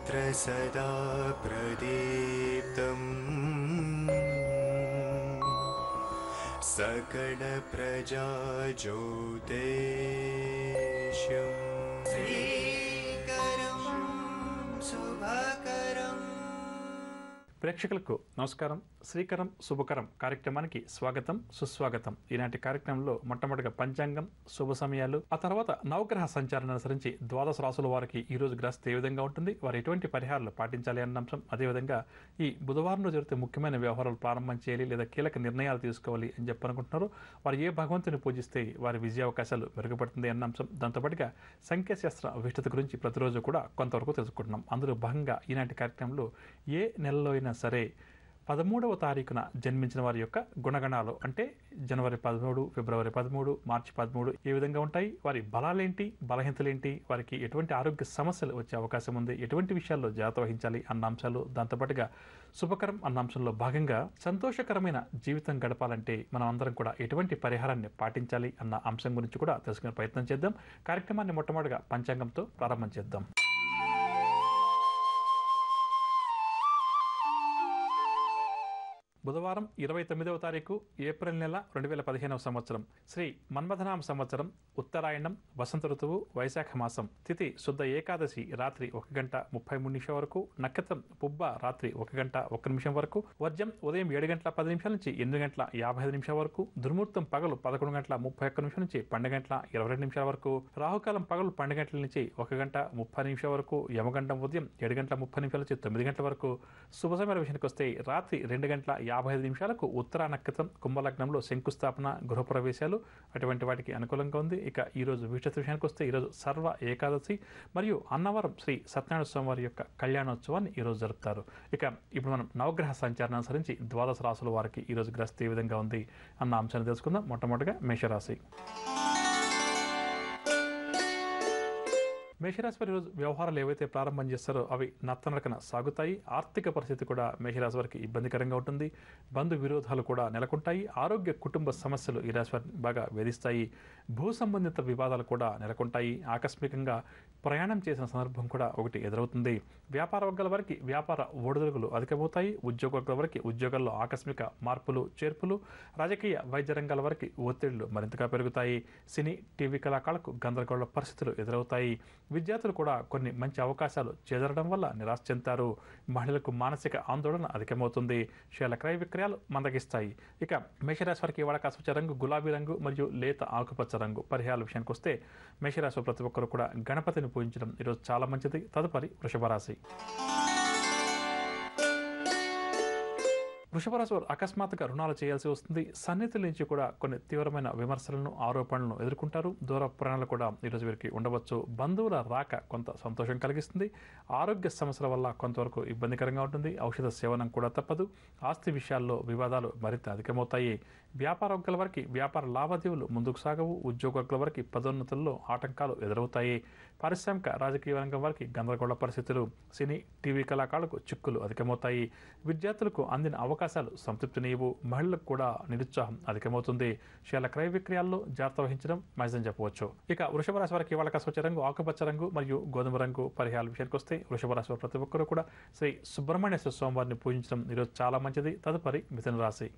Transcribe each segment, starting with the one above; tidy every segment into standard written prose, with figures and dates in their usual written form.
सर्वत्र सदा प्रदीप्तम् सकलप्रजाज्योतिष्यम् श्रीकरं शुभकरम्। ప్రేక్షకులకు నమస్కారం. శ్రీకరం శుభకరం కార్యక్రమానికి స్వాగతం సుస్వాగతం. ఈనాటి కార్యక్రమంలో మొట్టమొదటిగా పంచాంగం, శుభ సమయాలు, ఆ తర్వాత నవగ్రహ సంచారాన్ని అనుసరించి ద్వాదశ రాసుల వారికి ఈ రోజు గ్రహస్థితి ఏ విధంగా ఉంటుంది, వారు ఎటువంటి పరిహారాలు పాటించాలి అన్న అంశం, అదేవిధంగా ఈ బుధవారం రోజు జరిగితే ముఖ్యమైన వ్యవహారాలు ప్రారంభం చేయాలి లేదా కీలక నిర్ణయాలు తీసుకోవాలి అని చెప్పనుకుంటున్నారు. వారు ఏ భగవంతుని పూజిస్తే వారి విజయావకాశాలు మెరుగుపడుతుంది అన్న అంశం, దాంతోపాటుగా సంఖ్యాశాస్త్ర విశిష్టత గురించి ప్రతిరోజు కూడా కొంతవరకు తెలుసుకుంటున్నాం. అందులో భాగంగా ఈనాటి కార్యక్రమంలో ఏ నెలలో అయినా సరే 13వ తారీఖున జన్మించిన వారి యొక్క గుణగణాలు, అంటే జనవరి 13, ఫిబ్రవరి 13, మార్చి 13 ఏ విధంగా ఉంటాయి, వారి బలాలేంటి, బలహీనతలేంటి, వారికి ఎటువంటి ఆరోగ్య సమస్యలు వచ్చే అవకాశం ఉంది, ఎటువంటి విషయాల్లో జాగ్రత్త వహించాలి అన్న అంశాలు, దాంతోపాటుగా శుభకరం అన్న అంశంలో భాగంగా సంతోషకరమైన జీవితం గడపాలంటే మనం అందరం కూడా ఎటువంటి పరిహారాన్ని పాటించాలి అన్న అంశం గురించి కూడా తెలుసుకునే ప్రయత్నం చేద్దాం. కార్యక్రమాన్ని మొట్టమొదటిగా పంచాంగంతో ప్రారంభం చేద్దాం. బుధవారం 29వ తారీఖు ఏప్రిల్ నెల 2015వ సంవత్సరం, శ్రీ మన్మథనామ సంవత్సరం, ఉత్తరాయణం, వసంత ఋతువు, వైశాఖ మాసం, తిథి శుద్ధ ఏకాదశి రాత్రి 1:33 వరకు, నక్షత్రం పుబ్బ రాత్రి 1:01 వరకు, వర్జం ఉదయం 7:10 నుంచి 8:55 వరకు, దుర్ముహూర్తం పగలు 11:31 నుంచి 12:22 వరకు, రాహుకాలం పగలు 12 నుంచి 1:30 వరకు, యమగండం ఉదయం 7:30 నుంచి 9 వరకు, శుభ సమయాల విషయానికి వస్తే రాత్రి 2:55 ఉత్తరా నక్షత్రం, కుంభలగ్నంలో శంకుస్థాపన, గృహప్రవేశాలు అటువంటి వాటికి అనుకూలంగా ఉంది. ఇక ఈరోజు విశిష్ట విషయానికి వస్తే ఈరోజు సర్వ ఏకాదశి మరియు అన్నవరం శ్రీ సత్యనారాయణ స్వామి వారి యొక్క కళ్యాణోత్సవాన్ని ఈరోజు జరుపుతారు. ఇక ఇప్పుడు మనం నవగ్రహ సంచారాన్ని అనుసరించి ద్వాదశ రాసుల వారికి ఈరోజు గ్రహస్థితి ఏ విధంగా ఉంది అన్న అంశాన్ని తెలుసుకుందాం. మొట్టమొదటిగా మేషరాశి. మేషరాశి వారి రోజు వ్యవహారాలు ఏవైతే ప్రారంభం చేస్తారో అవి నత్తనడకన సాగుతాయి. ఆర్థిక పరిస్థితి కూడా మేషరాశి వారికి ఇబ్బందికరంగా ఉంటుంది. బంధు విరోధాలు కూడా నెలకొంటాయి. ఆరోగ్య కుటుంబ సమస్యలు ఈ రాశి వారిని బాగా వేధిస్తాయి. భూ సంబంధిత వివాదాలు కూడా నెలకొంటాయి. ఆకస్మికంగా ప్రయాణం చేసిన సందర్భం కూడా ఒకటి ఎదురవుతుంది. వ్యాపార వర్గాల వారికి వ్యాపార ఒడిదుడుకులు అధికమవుతాయి. ఉద్యోగ వర్గాల వారికి ఉద్యోగాల్లో ఆకస్మిక మార్పులు చేర్పులు, రాజకీయ వైద్య రంగాల వారికి ఒత్తిళ్లు మరింతగా పెరుగుతాయి. సినీ టీవీ కళాకారులకు గందరగోళ పరిస్థితులు ఎదురవుతాయి. విద్యార్థులు కూడా కొన్ని మంచి అవకాశాలు చేజరడం వల్ల నిరాశ చెందుతారు. మహిళలకు మానసిక ఆందోళన అధికమవుతుంది. షేర్ల క్రయ విక్రయాలు మందగిస్తాయి. ఇక మేషరాశి వారికి ఇవాళ కాస్త రంగు గులాబీ రంగు మరియు లేత ఆకుపచ్చ రంగు. పరిహారాల విషయానికి వస్తే మేషరాశి ప్రతి ఒక్కరు కూడా గణపతిని పూజించడం ఈరోజు చాలా మంచిది. తదుపరి వృషభ రాశి. వృషభ రాశి వారు అకస్మాత్తుగా రుణాలు చేయాల్సి వస్తుంది. సన్నిహితుల నుంచి కూడా కొన్ని తీవ్రమైన విమర్శలను, ఆరోపణలను ఎదుర్కొంటారు. దూర ప్రయాణాలు కూడా ఈరోజు వీరికి ఉండవచ్చు. బంధువుల రాక కొంత సంతోషం కలిగిస్తుంది. ఆరోగ్య సమస్యల వల్ల కొంతవరకు ఇబ్బందికరంగా ఉంటుంది. ఔషధ సేవనం కూడా తప్పదు. ఆస్తి విషయాల్లో వివాదాలు మరింత అధికమవుతాయి. వ్యాపార వర్గాల వారికి వ్యాపార లావాదేవీలు ముందుకు సాగవు. ఉద్యోగ వర్గాల వారికి పదోన్నతుల్లో ఆటంకాలు ఎదురవుతాయి. పారిశ్రామిక రాజకీయ రంగం వారికి గందరగోళ పరిస్థితులు, సినీ టీవీ కళాకారులకు చిక్కులు అధికమవుతాయి. విద్యార్థులకు అందిన అవకాశాలు సంతృప్తినివ్వు. మహిళలకు కూడా నిరుత్సాహం అధికమవుతుంది. షేర్ల క్రయ విక్రయాల్లో జాగ్రత్త వహించడం మంచిదని చెప్పవచ్చు. ఇక వృషభ రాశి వారికి ఇవాళ కాస్త వచ్చే రంగు ఆకుపచ్చ రంగు మరియు గోధుమ రంగు. పరిహారాల విషయానికి వస్తే వృషభ రాశి వారు ప్రతి ఒక్కరూ కూడా శ్రీ సుబ్రహ్మణ్యేశ్వర స్వామి వారిని పూజించడం ఈరోజు చాలా మంచిది. తదుపరి మిథున రాశి.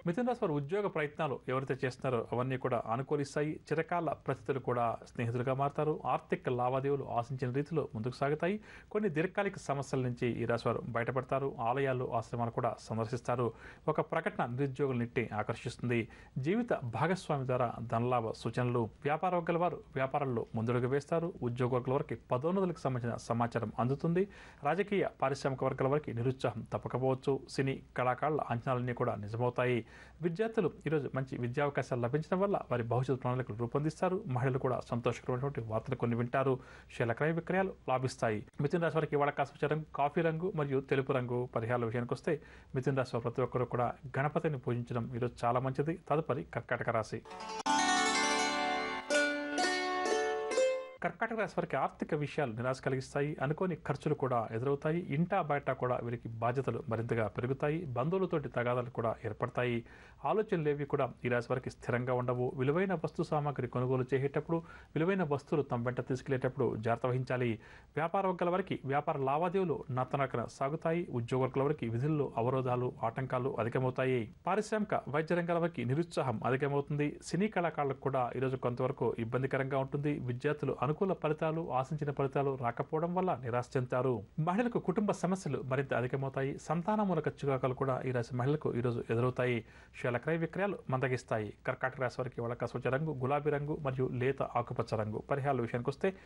మిథున రాశి వారు ఉద్యోగ ప్రయత్నాలు ఎవరైతే చేస్తున్నారో అవన్నీ కూడా అనుకూలిస్తాయి. చిరకాల ప్రతితులు కూడా స్నేహితులుగా మారుతారు. ఆర్థిక లావాదేవీలు ఆశించిన రీతిలో ముందుకు సాగుతాయి. కొన్ని దీర్ఘకాలిక సమస్యల నుంచి ఈ రాశి వారు బయటపడతారు. ఆలయాలు, ఆశ్రమాలు కూడా సందర్శిస్తారు. ఒక ప్రకటన నిరుద్యోగులన్నింటినీ ఆకర్షిస్తుంది. జీవిత భాగస్వామి ద్వారా ధనలాభ సూచనలు. వ్యాపార వర్గాల వారు వ్యాపారాల్లో ముందడుగు వేస్తారు. ఉద్యోగ వర్గాల వారికి పదోన్నతులకు సంబంధించిన సమాచారం అందుతుంది. రాజకీయ పారిశ్రామిక వర్గాల వారికి నిరుత్సాహం తప్పకపోవచ్చు. సినీ కళాకారుల అంచనాలన్నీ కూడా నిజమవుతాయి. విద్యార్థులు ఈరోజు మంచి విద్యావకాశాలు లభించడం వల్ల వారి భవిష్యత్ ప్రణాళికలు రూపొందిస్తారు. మహిళలు కూడా సంతోషకరమైనటువంటి వార్తలు కొన్ని వింటారు. షేర్ల క్రయ విక్రయాలు లాభిస్తాయి. మిథున రాశి వారికి ఇవాళ కాస్త రంగు కాఫీ రంగు మరియు తెలుపు రంగు. పరిహారాల విషయానికి వస్తే మిథున రాశి వారు ప్రతి ఒక్కరు కూడా గణపతిని పూజించడం ఈరోజు చాలా మంచిది. తదుపరి కర్కాటక రాశి. కర్కాటక రాశి వారికి ఆర్థిక విషయాలు నిరాశ కలిగిస్తాయి. అనుకోని ఖర్చులు కూడా ఎదురవుతాయి. ఇంటా బయట కూడా వీరికి బాధ్యతలు మరింతగా పెరుగుతాయి. బంధువులతోటి తగాదాలు కూడా ఏర్పడతాయి. ఆలోచనలేవి కూడా ఈ రాశి వారికి స్థిరంగా ఉండవు. విలువైన వస్తు సామాగ్రి కొనుగోలు చేసేటప్పుడు, విలువైన వస్తువులు తమ వెంట తీసుకెళ్లేటప్పుడు జాగ్రత్త వహించాలి. వ్యాపార వర్గాల వారికి వ్యాపార లావాదేవీలు నత్తనడకన సాగుతాయి. ఉద్యోగ వర్గాల వారికి విధుల్లో అవరోధాలు, ఆటంకాలు అధికమవుతాయి. పారిశ్రామిక వైద్య రంగాల వారికి నిరుత్సాహం అధికమవుతుంది. సినీ కళాకారులకు కూడా ఈరోజు కొంతవరకు ఇబ్బందికరంగా ఉంటుంది. విద్యార్థులు అనుకూల ఫలితాలు, ఆశించిన ఫలితాలు రాకపోవడం వల్ల నిరాశ చెందుతారు. మహిళలకు కుటుంబ సమస్యలు మరింత అధికమవుతాయి. సంతాన మూలక చికాకులు కూడా ఈ రాశి మహిళలకు ఈరోజు ఎదురవుతాయి. షేర్ల క్రయ విక్రయాలు మందగిస్తాయి. కర్కాటక రాశి వారికి వాళ్ళ స్వచ్ఛ రంగు గులాబీ రంగు మరియు లేత ఆకుపచ్చ రంగు. పరిహారాల విషయానికి వస్తే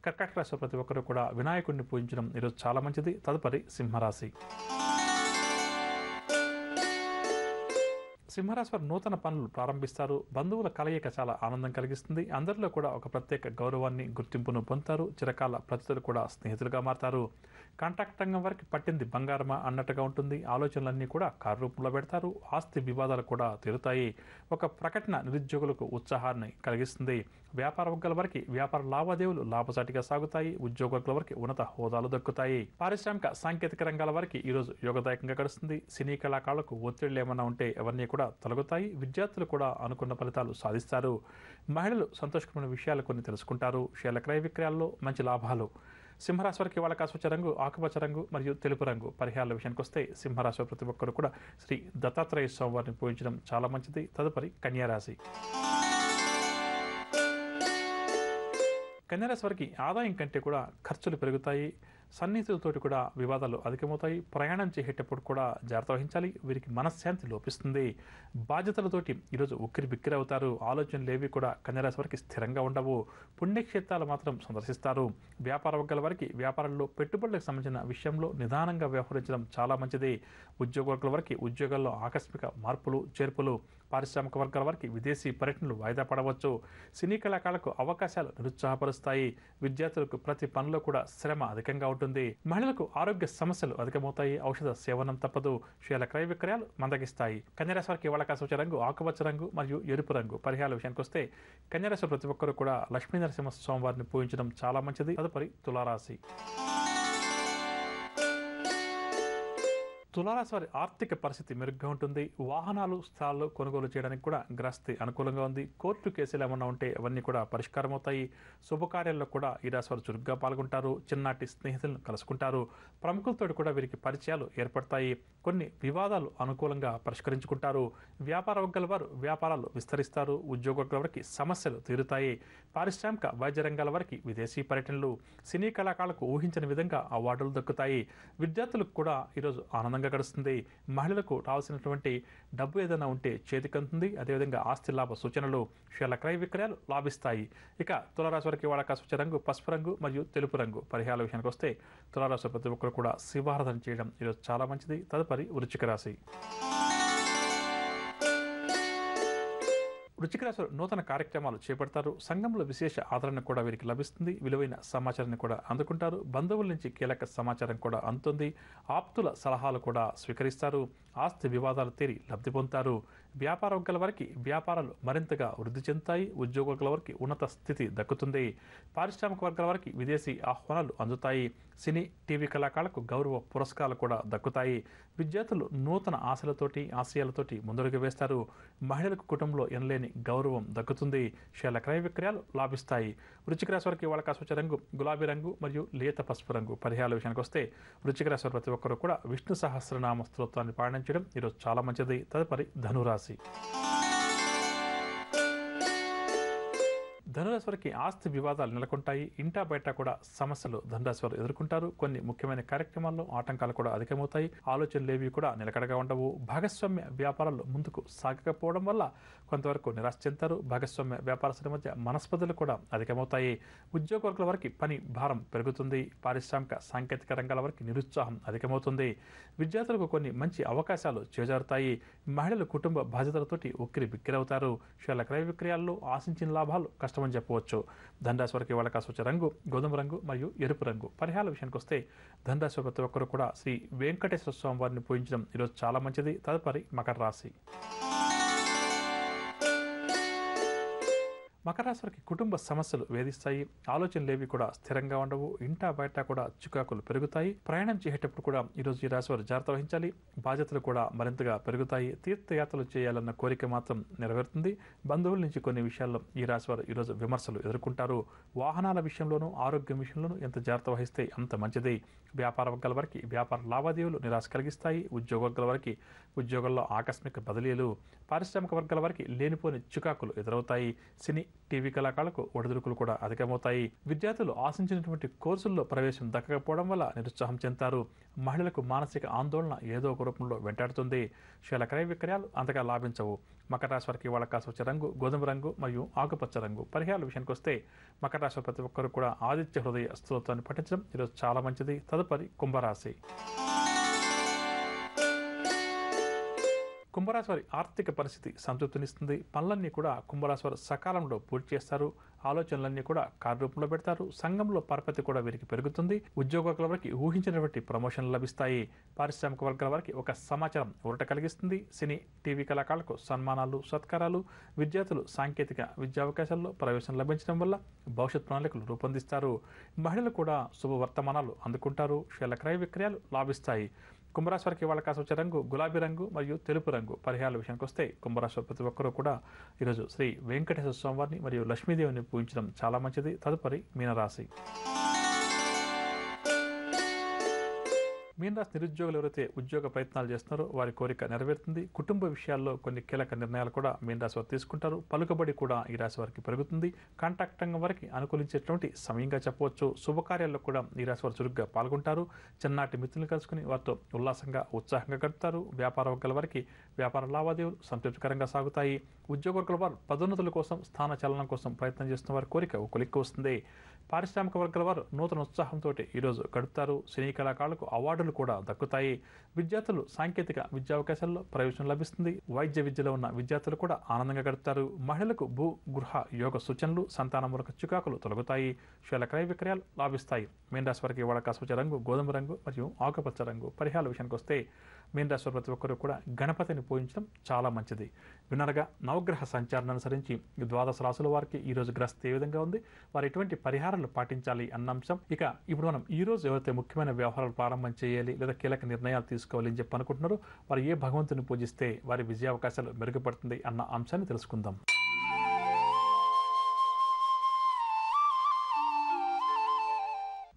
కర్కాటక రాశి ప్రతి ఒక్కరూ కూడా వినాయకుడిని పూజించడం ఈరోజు చాలా మంచిది. తదుపరి సింహరాశి. సింహరాశి వారు నూతన పనులు ప్రారంభిస్తారు. బంధువుల కలయిక చాలా ఆనందం కలిగిస్తుంది. అందరిలో కూడా ఒక ప్రత్యేక గౌరవాన్ని, గుర్తింపును పొందుతారు. చిరకాల ప్రతితులు కూడా స్నేహితులుగా మారతారు. కాంట్రాక్ట్ రంగం వారికి పట్టింది బంగారమా అన్నట్టుగా ఉంటుంది. ఆలోచనలన్నీ కూడా కార్యరూపంలో పెడతారు. ఆస్తి వివాదాలు కూడా తీరుతాయి. ఒక ప్రకటన నిరుద్యోగులకు ఉత్సాహాన్ని కలిగిస్తుంది. వ్యాపార వర్గాల వారికి వ్యాపార లావాదేవీలు లాభసాటిగా సాగుతాయి. ఉద్యోగ వర్గాల వారికి ఉన్నత హోదాలు దక్కుతాయి. పారిశ్రామిక సాంకేతిక రంగాల వారికి ఈరోజు యోగదాయకంగా గడుస్తుంది. సినీ కళాకారులకు ఒత్తిళ్లు ఏమన్నా ఉంటే అవన్నీ కూడా తొలగుతాయి. విద్యార్థులు కూడా అనుకున్న ఫలితాలు సాధిస్తారు. మహిళలు సంతోషకరమైన విషయాలు కొన్ని తెలుసుకుంటారు. షేర్ల క్రయ విక్రయాల్లో మంచి లాభాలు. సింహరాశి వారికి వాళ్ళ స్వచ్ఛ రంగు ఆకుపచ్చ రంగు మరియు తెలుపు రంగు. పరిహారాల విషయానికి వస్తే సింహరాశి ప్రతి ఒక్కరు కూడా శ్రీ దత్తాత్రేయ స్వామి వారిని పూజించడం చాలా మంచిది. తదుపరి కన్యారాశి. కన్యారాశి వారికి ఆదాయం కంటే కూడా ఖర్చులు పెరుగుతాయి. సన్నిహితులతోటి కూడా వివాదాలు అధికమవుతాయి. ప్రయాణం చేసేటప్పుడు కూడా జాగ్రత్త వహించాలి. వీరికి మనశ్శాంతి లోపిస్తుంది. బాధ్యతలతోటి ఈరోజు ఉక్కిరి బిక్కిరి అవుతారు. ఆలోచనలు ఏవి కూడా కన్యారాశి వారికి స్థిరంగా ఉండవు. పుణ్యక్షేత్రాలు మాత్రం సందర్శిస్తారు. వ్యాపార వర్గాల వారికి వ్యాపారంలో పెట్టుబడులకు సంబంధించిన విషయంలో నిదానంగా వ్యవహరించడం చాలా మంచిది. ఉద్యోగ వర్గాల వారికి ఉద్యోగాల్లో ఆకస్మిక మార్పులు, చేర్పులు. పారిశ్రామిక వర్గాల వారికి విదేశీ పర్యటనలు వాయిదా పడవచ్చు. సినీ కళాకారులకు అవకాశాలు నిరుత్సాహపరుస్తాయి. విద్యార్థులకు ప్రతి పనిలో కూడా శ్రమ అధికంగా ఉంటుంది. మహిళలకు ఆరోగ్య సమస్యలు అధికమవుతాయి. ఔషధ సేవనం తప్పదు. షేర్ల క్రయ విక్రయాలు మందగిస్తాయి. కన్యారాశి వారికి వాళ్ళ స్వచ్ఛ రంగు ఆకుపచ్చ రంగు మరియు ఎరుపు రంగు. పరిహారాల విషయానికి వస్తే కన్యారాశి ప్రతి ఒక్కరు కూడా లక్ష్మీ నరసింహ స్వామి వారిని పూజించడం చాలా మంచిది. తదుపరి తులారాశి. తులారాశి వారి ఆర్థిక పరిస్థితి మెరుగ్గా ఉంటుంది. వాహనాలు, స్థలాలు కొనుగోలు చేయడానికి కూడా గ్రస్తి అనుకూలంగా ఉంది. కోర్టు కేసులు ఏమన్నా ఉంటే అవన్నీ కూడా పరిష్కారం అవుతాయి. శుభకార్యాల్లో కూడా ఈ రాశి వారు చురుగ్గా పాల్గొంటారు. చిన్ననాటి స్నేహితులను కలుసుకుంటారు. ప్రముఖులతో కూడా వీరికి పరిచయాలు ఏర్పడతాయి. కొన్ని వివాదాలు అనుకూలంగా పరిష్కరించుకుంటారు. వ్యాపార వర్గాల వారు వ్యాపారాలు విస్తరిస్తారు. ఉద్యోగ వర్గాల వారికి సమస్యలు తీరుతాయి. పారిశ్రామిక వైద్య రంగాల వారికి విదేశీ పర్యటనలు. సినీ కళాకారులకు ఊహించని విధంగా అవార్డులు దక్కుతాయి. విద్యార్థులకు కూడా ఈరోజు ఆనందంగా గడుస్తుంది. మహిళలకు రావాల్సినటువంటి డబ్బు ఏదైనా ఉంటే చేతికందుతుంది. అదేవిధంగా ఆస్తి లాభ సూచనలు. షేర్ల క్రయ విక్రయాలు లాభిస్తాయి. ఇక తులారాశి వారికి వాళ్ళ స్వచ్ఛ రంగు పసుపు రంగు మరియు తెలుపు రంగు. పరిహారాల విషయానికి వస్తే తులారాశి ప్రతి ఒక్కరు కూడా శివారాధన చేయడం ఈరోజు చాలా మంచిది. తదుపరి వృశ్చిక రాశి. వృశ్చిక రాశి నూతన కార్యక్రమాలు చేపడతారు. సంఘంలో విశేష ఆదరణ కూడా వీరికి లభిస్తుంది. విలువైన సమాచారాన్ని కూడా అందుకుంటారు. బంధువుల నుంచి కీలక సమాచారం కూడా అందుతుంది. ఆప్తుల సలహాలు కూడా స్వీకరిస్తారు. ఆస్తి వివాదాలు తీరి లబ్ధి పొందుతారు. వ్యాపార వర్గాల వారికి వ్యాపారాలు మరింతగా వృద్ధి చెందుతాయి. ఉద్యోగ వర్గాల వారికి ఉన్నత స్థితి దక్కుతుంది. పారిశ్రామిక వర్గాల వారికి విదేశీ ఆహ్వానాలు అందుతాయి. సినీ, టీవీ కళాకారులకు గౌరవ పురస్కారాలు కూడా దక్కుతాయి. విద్యార్థులు నూతన ఆశలతోటి, ఆశయాలతోటి ముందడుగు వేస్తారు. మహిళలకు కుటుంబంలో ఎనలేని గౌరవం దక్కుతుంది. షేర్ల క్రయ విక్రయాలు లాభిస్తాయి. వృశ్చిక రాశి వారికి వాళ్ళ స్వచ్ఛ రంగు గులాబీ రంగు మరియు లేత పసుపు రంగు. పరిహారాల విషయానికి వస్తే వృశ్చిక రాశి ప్రతి ఒక్కరు కూడా విష్ణు సహస్రనామ స్తోత్రాన్ని పాటించడం ఈరోజు చాలా మంచిది. తదుపరి ధనురాశి. ధనురాశి వారికి ఆస్తి వివాదాలు నెలకొంటాయి. ఇంటా బయట కూడా సమస్యలు ధనురాశి వారు ఎదుర్కొంటారు. కొన్ని ముఖ్యమైన కార్యక్రమాల్లో ఆటంకాలు కూడా అధికమవుతాయి. ఆలోచనలు ఏవి కూడా నిలకడగా ఉండవు. భాగస్వామ్య వ్యాపారాలు ముందుకు సాగకపోవడం వల్ల కొంతవరకు నిరాశ చెందుతారు. భాగస్వామ్య వ్యాపారస్తుల మధ్య మనస్పర్ధలు కూడా అధికమవుతాయి. ఉద్యోగ వర్గాల వారికి పని భారం పెరుగుతుంది. పారిశ్రామిక సాంకేతిక రంగాల వారికి నిరుత్సాహం అధికమవుతుంది. విద్యార్థులకు కొన్ని మంచి అవకాశాలు చేజారుతాయి. మహిళలు కుటుంబ బాధ్యతలతోటి ఉక్కిరి బిక్కిరవుతారు. షేర్ల క్రయ విక్రయాల్లో ఆశించిన లాభాలు కష్టమని చెప్పవచ్చు. ధనురాశి వారికి వాళ్ళ స్వచ్ఛ రంగు గోధుమ రంగు మరియు ఎరుపు రంగు. పరిహారాల విషయానికి వస్తే ధనురాశి ప్రతి ఒక్కరు కూడా శ్రీ వెంకటేశ్వర స్వామి వారిని పూజించడం ఈరోజు చాలా మంచిది. తదుపరి మకర రాశి. మకర రాశి వారికి కుటుంబ సమస్యలు వేధిస్తాయి. ఆలోచనలేవి కూడా స్థిరంగా ఉండవు. ఇంటా బయట కూడా చికాకులు పెరుగుతాయి. ప్రయాణం చేసేటప్పుడు కూడా ఈరోజు ఈ రాశి వారు జాగ్రత్త వహించాలి. బాధ్యతలు కూడా మరింతగా పెరుగుతాయి. తీర్థయాత్రలు చేయాలన్న కోరిక మాత్రం నెరవేరుతుంది. బంధువుల నుంచి కొన్ని విషయాల్లో ఈ రాశి వారు ఈరోజు విమర్శలు ఎదుర్కొంటారు. వాహనాల విషయంలోనూ ఆరోగ్యం విషయంలోనూ ఎంత జాగ్రత్త వహిస్తే అంత మంచిది. వ్యాపార వర్గాల వారికి వ్యాపార లావాదేవీలు నిరాశ కలిగిస్తాయి. ఉద్యోగ వర్గాల వారికి ఉద్యోగాల్లో ఆకస్మిక బదిలీలు, పారిశ్రామిక వర్గాల వారికి లేనిపోని చికాకులు ఎదురవుతాయి. సినీ టీవీ కళాకారులకు ఒడిదుడుకులు కూడా అధికమవుతాయి. విద్యార్థులు ఆశించినటువంటి కోర్సుల్లో ప్రవేశం దక్కకపోవడం వల్ల నిరుత్సాహం చెందుతారు. మహిళలకు మానసిక ఆందోళన ఏదో ఒక రూపంలో వెంటాడుతుంది. శీల క్రయ విక్రయాలు అంతగా లాభించవు. మకర రాశి వారికి వాళ్ళ కాసు వచ్చే రంగు గోధుమ రంగు మరియు ఆకుపచ్చ రంగు. పరిహారాల విషయానికి వస్తే మకర రాశి ప్రతి ఒక్కరు కూడా ఆదిత్య హృదయ స్తోత్రాన్ని పఠించడం ఈరోజు చాలా మంచిది. తదుపరి కుంభరాశి. కుంభరాశి వారి ఆర్థిక పరిస్థితి సంతృప్తినిస్తుంది. పనులన్నీ కూడా కుంభరాశి వారు సకాలంలో పూర్తి చేస్తారు. ఆలోచనలన్నీ కూడా కార్యరూపంలో పెడతారు. సంఘంలో పరపతి కూడా వీరికి పెరుగుతుంది. ఉద్యోగుల వారికి ఊహించినటువంటి ప్రమోషన్లు లభిస్తాయి. పారిశ్రామిక వర్గాల వారికి ఒక సమాచారం ఊరట కలిగిస్తుంది. సినీ టీవీ కళాకారులకు సన్మానాలు సత్కారాలు. విద్యార్థులు సాంకేతిక విద్యావకాశాల్లో ప్రవేశం లభించడం వల్ల భవిష్యత్ ప్రణాళికలు రూపొందిస్తారు. మహిళలు కూడా శుభవర్తమానాలు అందుకుంటారు. శీల క్రయ విక్రయాలు లాభిస్తాయి. కుంభరాశి వారికి వాళ్ళ కాసు వచ్చే రంగు గులాబీ రంగు మరియు తెలుపు రంగు. పరిహారాల విషయానికి వస్తే కుంభరాశి ప్రతి ఒక్కరూ కూడా ఈరోజు శ్రీ వెంకటేశ్వర స్వామివారిని మరియు లక్ష్మీదేవిని పూజించడం చాలా మంచిది. తదుపరి మీనరాశి. మీనరాశి నిరుద్యోగులు ఎవరైతే ఉద్యోగ ప్రయత్నాలు చేస్తున్నారో వారి కోరిక నెరవేరుతుంది. కుటుంబ విషయాల్లో కొన్ని కీలక నిర్ణయాలు కూడా మీనరాశి వారు తీసుకుంటారు. పలుకుబడి కూడా ఈ రాశి వారికి పెరుగుతుంది. కాంట్రాక్ట్ రంగం వారికి అనుకూలించేటువంటి సమయంగా చెప్పవచ్చు. శుభకార్యాల్లో కూడా ఈ రాశి వారు చురుగ్గా పాల్గొంటారు. చిన్ననాటి మిత్రులను కలుసుకుని వారితో ఉల్లాసంగా ఉత్సాహంగా గడుపుతారు. వ్యాపార వర్గాల వారికి వ్యాపార లావాదేవీలు సంతృప్తికరంగా సాగుతాయి. ఉద్యోగ వర్గాల వారు పదోన్నతుల కోసం స్థాన చలనం కోసం ప్రయత్నం చేస్తున్న వారి కోరిక ఒక కొలిక్కి వస్తుంది. పారిశ్రామిక వర్గాల వారు నూతన ఉత్సాహంతో ఈరోజు గడుపుతారు. సినీ కళాకారులకు అవార్డులు కూడా దక్కుతాయి. విద్యార్థులు సాంకేతిక విద్యావకాశాల్లో ప్రవేశం లభిస్తుంది. వైద్య విద్యలో ఉన్న విద్యార్థులు కూడా ఆనందంగా గడుపుతారు. మహిళలకు భూ గృహ యోగ సూచనలు సంతానం వరకు చికాకులు తొలగుతాయి. శీల క్రయ విక్రయాలు లాభిస్తాయి. మీనరాశి వారికి వాళ్ళ కాసు వచ్చే రంగు గోధుమ రంగు మరియు ఆకుపచ్చ రంగు. పరిహారాల విషయానికి వస్తే మీనరాశి ప్రతి ఒక్కరు కూడా గణపతిని పూజించడం చాలా మంచిది. వినరగా నవగ్రహ సంచారాన్ని అనుసరించి ద్వాదశ రాశుల వారికి ఈరోజు గ్రస్త ఏ విధంగా ఉంది, వారు ఎటువంటి పరిహారాలు పాటించాలి అన్న అంశం. ఇక ఇప్పుడు మనం ఈ రోజు ఎవరైతే ముఖ్యమైన వ్యవహారాలు ప్రారంభం చేయాలి లేదా కీలక నిర్ణయాలు తీసుకోవాలి అని చెప్పి అనుకుంటున్నారో వారు ఏ భగవంతుని పూజిస్తే వారి విజయావకాశాలు మెరుగుపడుతుంది అన్న అంశాన్ని తెలుసుకుందాం.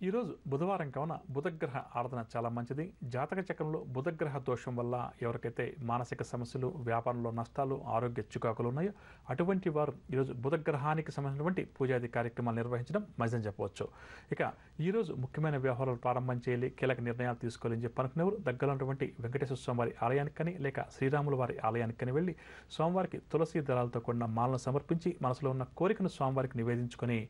ఈరోజు బుధవారం కావున బుధగ్రహ ఆరాధన చాలా మంచిది. జాతక చక్రంలో బుధగ్రహ దోషం వల్ల ఎవరికైతే మానసిక సమస్యలు, వ్యాపారంలో నష్టాలు, ఆరోగ్య చికాకులు ఉన్నాయో అటువంటి వారు ఈరోజు బుధగ్రహానికి సంబంధించినటువంటి పూజాది కార్యక్రమాలు నిర్వహించడం మంచిదని చెప్పవచ్చు. ఇక ఈరోజు ముఖ్యమైన వ్యవహారాలు ప్రారంభం చేయాలి, కీలక నిర్ణయాలు తీసుకోవాలని చెప్పి అనుకునేవారు దగ్గర ఉన్నటువంటి వెంకటేశ్వర స్వామివారి ఆలయానికి కానీ లేక శ్రీరాముల వారి ఆలయానికి కానీ వెళ్ళి స్వామివారికి తులసి దళాలతో కూడిన మాలను సమర్పించి మనసులో ఉన్న కోరికను స్వామివారికి నివేదించుకొని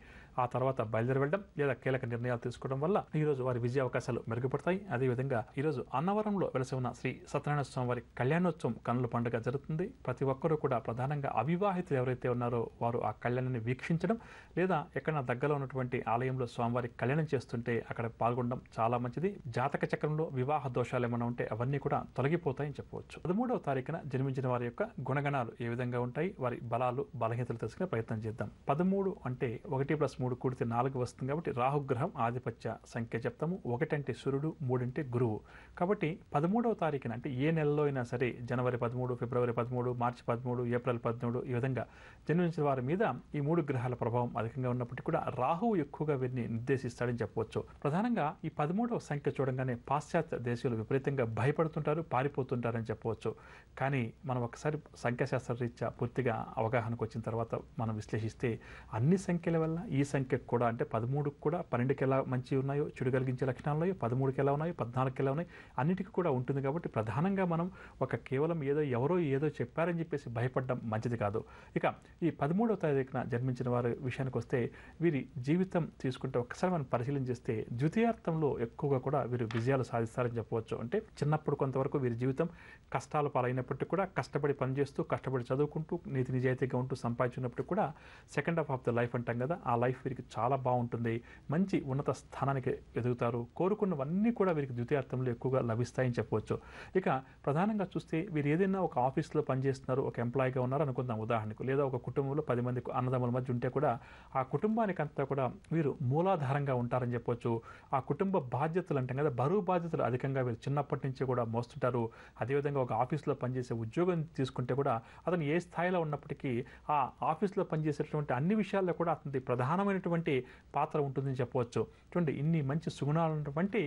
ఆ తర్వాత బయలుదేరి వెళ్ళడం లేదా కీలక నిర్ణయాలు తీసుకోవడం వల్ల ఈరోజు వారి విజయ అవకాశాలు మెరుగుపడతాయి. అదేవిధంగా ఈరోజు అన్నవరంలో వెలసి ఉన్న శ్రీ సత్యనారాయణ స్వామి వారి కళ్యాణోత్సవం కన్నుల పండుగ జరుగుతుంది. ప్రతి ఒక్కరూ కూడా ప్రధానంగా అవివాహితులు ఎవరైతే ఉన్నారో వారు ఆ కళ్యాణాన్ని వీక్షించడం లేదా ఎక్కడైనా దగ్గరలో ఉన్నటువంటి ఆలయంలో స్వామివారి కళ్యాణం చేస్తుంటే అక్కడ పాల్గొనడం చాలా మంచిది. జాతక చక్రంలో వివాహ దోషాలు ఏమైనా ఉంటే అవన్నీ కూడా తొలగిపోతాయని చెప్పవచ్చు. 13వ తారీఖున జన్మించిన వారి యొక్క గుణగణాలు ఏ విధంగా ఉంటాయి, వారి బలాలు బలహీనతలు తెలుసుకునే ప్రయత్నం చేద్దాం. 13 అంటే 1+3 కూడితే 4 వస్తుంది కాబట్టి రాహుగ్రహం ఆధిపత్య సంఖ్య చెప్తాము. 1 అంటే సూర్యుడు, 3 అంటే గురువు. కాబట్టి 13వ తారీఖున అంటే ఏ నెలలో అయినా సరే జనవరి 13, ఫిబ్రవరి 13, మార్చి 13, ఏప్రిల్ 13 ఈ విధంగా జన్మించిన వారి మీద ఈ 3 గ్రహాల ప్రభావం అధికంగా ఉన్నప్పటికీ కూడా రాహువు ఎక్కువగా వీరిని నిర్దేశిస్తాడని చెప్పవచ్చు. ప్రధానంగా ఈ 13వ సంఖ్య చూడంగానే పాశ్చాత్య దేశాలు విపరీతంగా భయపడుతుంటారు, పారిపోతుంటారని చెప్పవచ్చు. కానీ మనం ఒకసారి సంఖ్యాశాస్త్ర రీత్యా పూర్తిగా అవగాహనకు వచ్చిన తర్వాత మనం విశ్లేషిస్తే అన్ని సంఖ్యల వల్ల ఈ సంఖ్యకు కూడా అంటే 13కు కూడా 12కి ఎలా మంచి ఉన్నాయో చెడు కలిగించే లక్షణాలు ఉన్నాయో, 13కి ఎలా ఉన్నాయో, 14కి ఎలా ఉన్నాయి, అన్నిటికీ కూడా ఉంటుంది. కాబట్టి ప్రధానంగా మనం కేవలం ఎవరో ఏదో చెప్పారని చెప్పేసి భయపడడం మంచిది కాదు. ఇక ఈ 13వ తారీఖున జన్మించిన వారి విషయానికి వస్తే వీరి జీవితం తీసుకుంటే ఒక్కసారి మనం పరిశీలన చేస్తే ద్వితీయార్థంలో ఎక్కువగా కూడా వీరు విజయాలు సాధిస్తారని చెప్పవచ్చు. అంటే చిన్నప్పుడు కొంతవరకు వీరి జీవితం కష్టాలు పాలైనప్పటికీ కూడా కష్టపడి పనిచేస్తూ కష్టపడి చదువుకుంటూ నీతి నిజాయితీగా ఉంటూ సంపాదించినప్పుడు కూడా second half of the life అంటాం కదా, ఆ లైఫ్ లైఫ్ వీరికి చాలా బాగుంటుంది. మంచి ఉన్నత స్థానానికి ఎదుగుతారు. కోరుకున్నవన్నీ కూడా వీరికి ద్వితీయార్థంలో ఎక్కువగా లభిస్తాయని చెప్పవచ్చు. ఇక ప్రధానంగా చూస్తే వీరు ఏదైనా ఒక ఆఫీస్లో పనిచేస్తున్నారు, ఒక ఎంప్లాయీగా ఉన్నారు అనుకుందాం ఉదాహరణకు, లేదా ఒక కుటుంబంలో 10 మంది అన్నదమ్ముల మధ్య ఉంటే కూడా ఆ కుటుంబానికంతా కూడా వీరు మూలాధారంగా ఉంటారని చెప్పొచ్చు. ఆ కుటుంబ బాధ్యతలు అంటాం కదా, బరువు బాధ్యతలు అధికంగా వీరు చిన్నప్పటి నుంచి కూడా మోస్తుంటారు. అదేవిధంగా ఒక ఆఫీస్లో పనిచేసే ఉద్యోగం తీసుకుంటే కూడా అతను ఏ స్థాయిలో ఉన్నప్పటికీ ఆ ఆఫీస్లో పనిచేసేటువంటి అన్ని విషయాల్లో కూడా అతనికి ప్రధానమైనటువంటి పాత్ర ఉంటుందని చెప్పవచ్చు. చూడండి, ఇన్ని మంచి సుగుణాలు ఉన్నటువంటి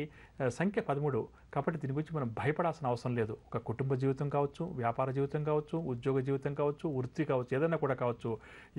సంఖ్య 13. కాబట్టి దీని గురించి మనం భయపడాల్సిన అవసరం లేదు. ఒక కుటుంబ జీవితం కావచ్చు, వ్యాపార జీవితం కావచ్చు, ఉద్యోగ జీవితం కావచ్చు, వృత్తి కావచ్చు, ఏదైనా కూడా కావచ్చు,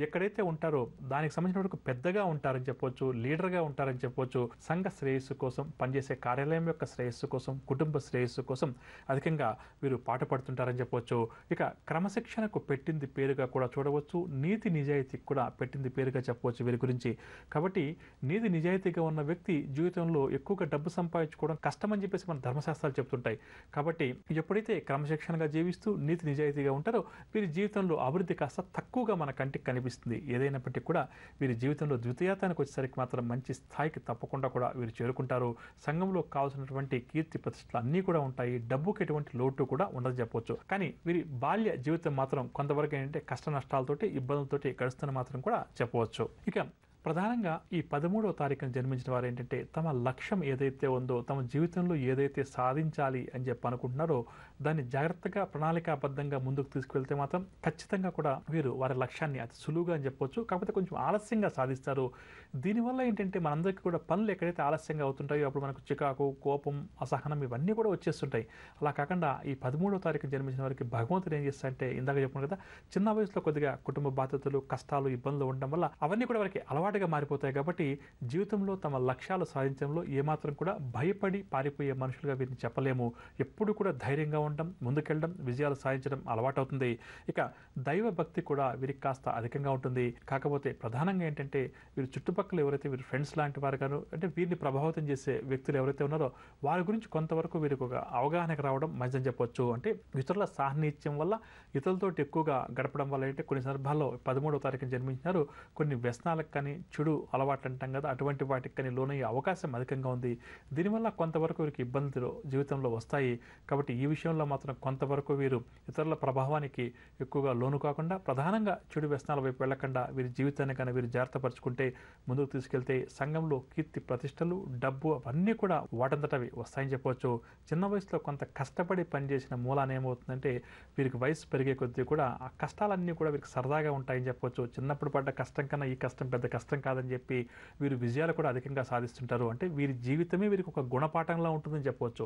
ఎక్కడైతే ఉంటారో దానికి సంబంధించిన వరకు పెద్దగా ఉంటారని చెప్పవచ్చు, లీడర్గా ఉంటారని చెప్పవచ్చు. సంఘ శ్రేయస్సు కోసం, పనిచేసే కార్యాలయం యొక్క శ్రేయస్సు కోసం, కుటుంబ శ్రేయస్సు కోసం అధికంగా వీరు పాటుపడుతుంటారని చెప్పవచ్చు. ఇక క్రమశిక్షణకు పెట్టింది పేరుగా కూడా చూడవచ్చు, నీతి నిజాయితీకి కూడా పెట్టింది పేరుగా చెప్పవచ్చు వీరి గురించి. కాబట్టి నీతి నిజాయితీగా ఉన్న వ్యక్తి జీవితంలో ఎక్కువగా డబ్బు సంపాదించుకోవడం కష్టమని చెప్పేసి మన ధర్మశాస్త్రాలు చెప్తుంటాయి. కాబట్టి ఎప్పుడైతే క్రమశిక్షణగా జీవిస్తూ నీతి నిజాయితీగా ఉంటారో వీరి జీవితంలో అభివృద్ధి కాస్త తక్కువగా మన కంటికి కనిపిస్తుంది. ఏదైనప్పటికీ కూడా వీరి జీవితంలో ద్వితీయార్థానికి వచ్చేసరికి మాత్రం మంచి స్థాయికి తప్పకుండా కూడా వీరు చేరుకుంటారు. సంఘంలో కావాల్సినటువంటి కీర్తి ప్రతిష్టలు అన్నీ కూడా ఉంటాయి. డబ్బుకి ఎటువంటి లోటు కూడా ఉండదు చెప్పవచ్చు. కానీ వీరి బాల్య జీవితం మాత్రం కొంతవరకు ఏంటంటే కష్ట నష్టాలతోటి, ఇబ్బందులతోటి గడుస్తున్న మాత్రం కూడా చెప్పవచ్చు. ఇక ప్రధానంగా ఈ 13వ తారీఖున జన్మించిన వారు ఏంటంటే తమ లక్ష్యం ఏదైతే ఉందో, తమ జీవితంలో ఏదైతే సాధించాలి అని చెప్పి అనుకుంటున్నారో దాన్ని జాగ్రత్తగా ప్రణాళికాబద్ధంగా ముందుకు తీసుకువెళ్తే మాత్రం ఖచ్చితంగా కూడా వీరు వారి లక్ష్యాన్ని అతి సులువుగా అని చెప్పొచ్చు. కాకపోతే కొంచెం ఆలస్యంగా సాధిస్తారు. దీనివల్ల ఏంటంటే మనందరికీ కూడా పనులు ఎక్కడైతే ఆలస్యంగా అవుతుంటాయో అప్పుడు మనకు చికాకు, కోపం, అసహనం ఇవన్నీ కూడా వచ్చేస్తుంటాయి. అలా కాకుండా ఈ 13వ తారీఖున జన్మించిన వారికి భగవంతుడు ఏం చేస్తారంటే, ఇందాక చెప్పాను కదా, చిన్న వయసులో కొద్దిగా కుటుంబ బాధ్యతలు, కష్టాలు, ఇబ్బందులు ఉండడం వల్ల అవన్నీ కూడా వారికి అలవాటుగా మారిపోతాయి. కాబట్టి జీవితంలో తమ లక్ష్యాలు సాధించడంలో ఏమాత్రం కూడా భయపడి పారిపోయే మనుషులుగా వీరిని చెప్పలేము. ఎప్పుడు కూడా ధైర్యంగా ఉండడం, ముందుకెళ్ళడం, విజయాలు సాధించడం అలవాటవుతుంది. ఇక దైవ భక్తి కూడా వీరికి కాస్త అధికంగా ఉంటుంది. కాకపోతే ప్రధానంగా ఏంటంటే వీరు చుట్టుపక్కల ఎవరైతే వీరి ఫ్రెండ్స్ లాంటి వారు గాను, అంటే వీరిని ప్రభావితం చేసే వ్యక్తులు ఎవరైతే ఉన్నారో వారి గురించి కొంతవరకు వీరికి ఒక అవగాహనకు రావడం మంచిదని చెప్పొచ్చు. అంటే ఇతరుల సాన్నిధ్యం వల్ల, ఇతరులతోటి ఎక్కువగా గడపడం వల్ల ఏంటంటే కొన్ని సందర్భాల్లో 13వ తారీఖున జన్మించినారు కొన్ని వ్యసనాలకు కానీ, చెడు అలవాటు అంటాం కదా, అటువంటి వాటికి కానీ లోనయ్యే అవకాశం అధికంగా ఉంది. దీనివల్ల కొంతవరకు వీరికి ఇబ్బందులు జీవితంలో వస్తాయి. కాబట్టి ఈ విషయంలో మాత్రం కొంతవరకు వీరు ఇతరుల ప్రభావానికి ఎక్కువగా లోను కాకుండా, ప్రధానంగా చెడు వ్యసనాల వైపు వెళ్లకుండా వీరి జీవితాన్ని కానీ వీరు జాగ్రత్త పరుచుకుంటే, ముందుకు తీసుకెళ్తే సంఘంలో కీర్తి ప్రతిష్టలు, డబ్బు అవన్నీ కూడా వాటంతటవి వస్తాయని చెప్పవచ్చు. చిన్న వయసులో కొంత కష్టపడి పనిచేసిన మూలాన ఏమవుతుందంటే వీరికి వయసు పెరిగే కొద్దీ కూడా ఆ కష్టాలన్నీ కూడా వీరికి సరదాగా ఉంటాయని చెప్పవచ్చు. చిన్నప్పుడు పడ్డ కష్టం కన్నా ఈ కష్టం పెద్ద కష్టం కాదని చెప్పి వీరు విజయాలు కూడా అధికంగా సాధిస్తుంటారు. అంటే వీరి జీవితమే వీరికి ఒక గుణపాఠంలా ఉంటుందని చెప్పవచ్చు.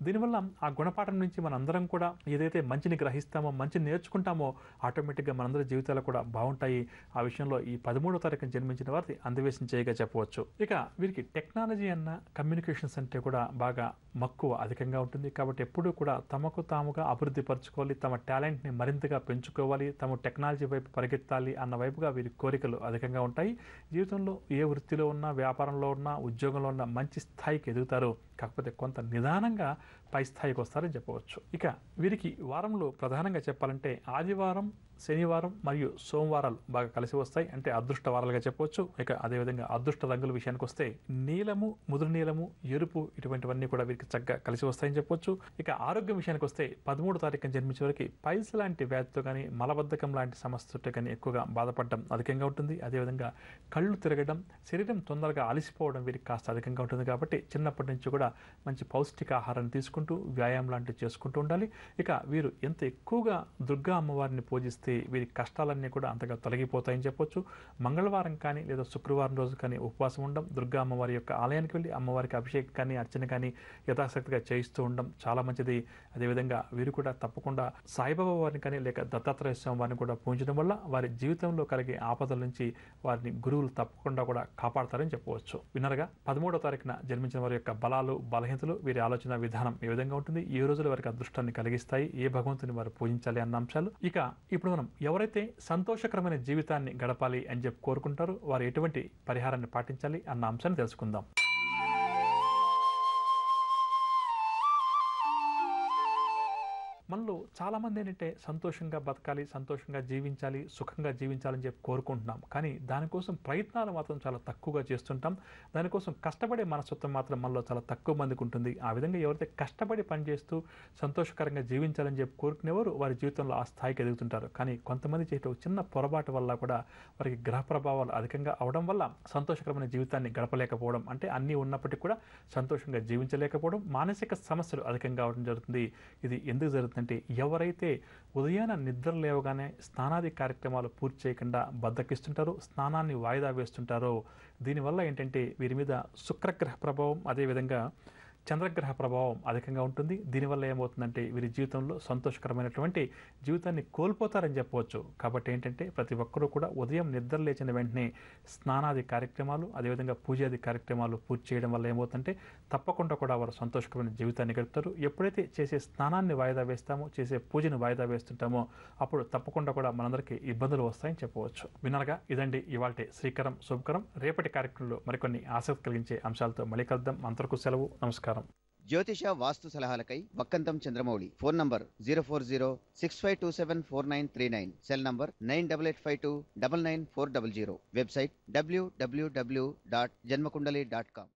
దీనివల్ల ఆ గుణపాఠం నుంచి మనందరం కూడా ఏదైతే మంచిని గ్రహిస్తామో, మంచిని నేర్చుకుంటామో ఆటోమేటిక్గా మనందరి జీవితాలు కూడా బాగుంటాయి. ఆ విషయంలో ఈ 13వ తారీఖున జన్మించిన వారిని అందవేశం చేయగా చెప్పవచ్చు. ఇక వీరికి టెక్నాలజీ అన్న, కమ్యూనికేషన్స్ అంటే కూడా బాగా మక్కువ అధికంగా ఉంటుంది. కాబట్టి ఎప్పుడూ కూడా తమకు తాముగా అభివృద్ధి పరచుకోవాలి, తమ టాలెంట్ని మరింతగా పెంచుకోవాలి, తమ టెక్నాలజీ వైపు పరిగెత్తాలి అన్న వైపుగా వీరి కోరికలు అధికంగా ఉంటాయి. జీవితంలో ఏ వృత్తిలో ఉన్నా, వ్యాపారంలో ఉన్నా, ఉద్యోగంలో ఉన్నా మంచి స్థాయికి ఎదుగుతారు. కాకపోతే కొంత నిదానంగా పై స్థాయికి వస్తారని చెప్పవచ్చు. ఇక వీరికి వారంలో ప్రధానంగా చెప్పాలంటే ఆదివారం, శనివారం మరియు సోమవారాలు బాగా కలిసి వస్తాయి. అంటే అదృష్ట వారాలుగా చెప్పవచ్చు. ఇక అదేవిధంగా అదృష్ట రంగుల విషయానికి వస్తే నీలము, ముదురు నీలము, ఎరుపు ఇటువంటివన్నీ కూడా వీరికి చక్కగా కలిసి వస్తాయని చెప్పొచ్చు. ఇక ఆరోగ్యం విషయానికి వస్తే 13వ తారీఖున జన్మించే వారికి పైల్స్ లాంటి వ్యాధితో కానీ, మలబద్ధకం లాంటి సమస్యతో కానీ ఎక్కువగా బాధపడడం అధికంగా ఉంటుంది. అదేవిధంగా కళ్ళు తిరగడం, శరీరం తొందరగా అలసిపోవడం వీరికి కాస్త అధికంగా ఉంటుంది. కాబట్టి చిన్నప్పటి నుంచి కూడా మంచి పౌష్టికాహారాన్ని తీసుకుంటూ వ్యాయామం లాంటివి చేసుకుంటూ ఉండాలి. ఇక వీరు ఎంత ఎక్కువగా దుర్గా అమ్మవారిని పూజిస్తే వీరి కష్టాలన్నీ కూడా అంతగా తొలగిపోతాయని చెప్పొచ్చు. మంగళవారం కానీ లేదా శుక్రవారం రోజు కానీ ఉపవాసం ఉండడం, దుర్గా అమ్మవారి యొక్క ఆలయానికి వెళ్ళి అమ్మవారికి అభిషేకం కానీ, అర్చన కానీ యథాశక్తిగా చేయిస్తూ ఉండడం చాలా మంచిది. అదేవిధంగా వీరు కూడా తప్పకుండా సాయిబాబా వారిని కానీ లేక దత్తాత్రేయ స్వామి వారిని కూడా పూజించడం వల్ల వారి జీవితంలో కలిగే ఆపదల నుంచి వారిని గురువులు తప్పకుండా కూడా కాపాడతారని చెప్పవచ్చు. విన్నరగా 13వ తారీఖున జన్మించిన వారి యొక్క బలాలు, బలహీనతలు, వీరి ఆలోచన విధానం ఏ విధంగా ఉంటుంది, ఏ రోజుల వారికి అదృష్టాన్ని కలిగిస్తాయి, ఏ భగవంతుని వారు పూజించాలి అన్న అంశాలు. ఇక ఇప్పుడు మనం ఎవరైతే సంతోషకరమైన జీవితాన్ని గడపాలి అని చెప్పి కోరుకుంటారో వారు ఎటువంటి పరిహారాన్ని పాటించాలి అన్న అంశాన్ని తెలుసుకుందాం. మనలో చాలామంది ఏంటంటే సంతోషంగా బతకాలి, సంతోషంగా జీవించాలి, సుఖంగా జీవించాలని చెప్పి కోరుకుంటున్నాం. కానీ దానికోసం ప్రయత్నాలు మాత్రం చాలా తక్కువగా చేస్తుంటాం. దానికోసం కష్టపడే మనస్తత్వం మాత్రం మనలో చాలా తక్కువ మందికి ఉంటుంది. ఆ విధంగా ఎవరైతే కష్టపడి పనిచేస్తూ సంతోషకరంగా జీవించాలని చెప్పి కోరుకునేవారు వారి జీవితంలో ఆ స్థాయికి ఎదుగుతుంటారు. కానీ కొంతమంది చేసే ఒక చిన్న పొరపాటు వల్ల కూడా వారికి గ్రహ ప్రభావాలు అధికంగా అవడం వల్ల సంతోషకరమైన జీవితాన్ని గడపలేకపోవడం, అంటే అన్నీ ఉన్నప్పటికీ కూడా సంతోషంగా జీవించలేకపోవడం, మానసిక సమస్యలు అధికంగా అవడం జరుగుతుంది. ఇది ఎందుకు జరుగుతుందంటే ఎవరైతే ఉదయాన నిద్ర లేవగానే స్నానాది కార్యక్రమాలు పూర్తి చేయకుండా బద్ధకిస్తుంటారో, స్నానాన్ని వాయిదా వేస్తుంటారో, దీనివల్ల ఏంటంటే వీరి మీద శుక్రగ్రహ ప్రభావం, అదేవిధంగా చంద్రగ్రహ ప్రభావం అధికంగా ఉంటుంది. దీనివల్ల ఏమవుతుందంటే వీరి జీవితంలో సంతోషకరమైనటువంటి జీవితాన్ని కోల్పోతారని చెప్పవచ్చు. కాబట్టి ఏంటంటే ప్రతి ఒక్కరూ కూడా ఉదయం నిద్ర లేచిన వెంటనే స్నానాది కార్యక్రమాలు, అదేవిధంగా పూజాది కార్యక్రమాలు పూర్తి చేయడం వల్ల ఏమవుతుందంటే తప్పకుండా కూడా వారు సంతోషకరమైన జీవితాన్ని గడుపుతారు. ఎప్పుడైతే చేసే స్నానాన్ని వాయిదా వేస్తామో, చేసే పూజను వాయిదా వేస్తుంటామో అప్పుడు తప్పకుండా కూడా మనందరికీ ఇబ్బందులు వస్తాయని చెప్పవచ్చు. వినరగా ఇదండి ఇవాల్టి శ్రీకరం శుభకరం. రేపటి కార్యక్రమంలో మరికొన్ని ఆసక్తి కలిగించే అంశాలతో మళ్ళీ కలుద్దాం. అంతవరకు సెలవు. నమస్కారం. జ్యోతిష వాస్తు సలహాలకై Vakkantham Chandramouli. Phone number 04065274939. Cell number 9885299400. Website www.janmakundali.com.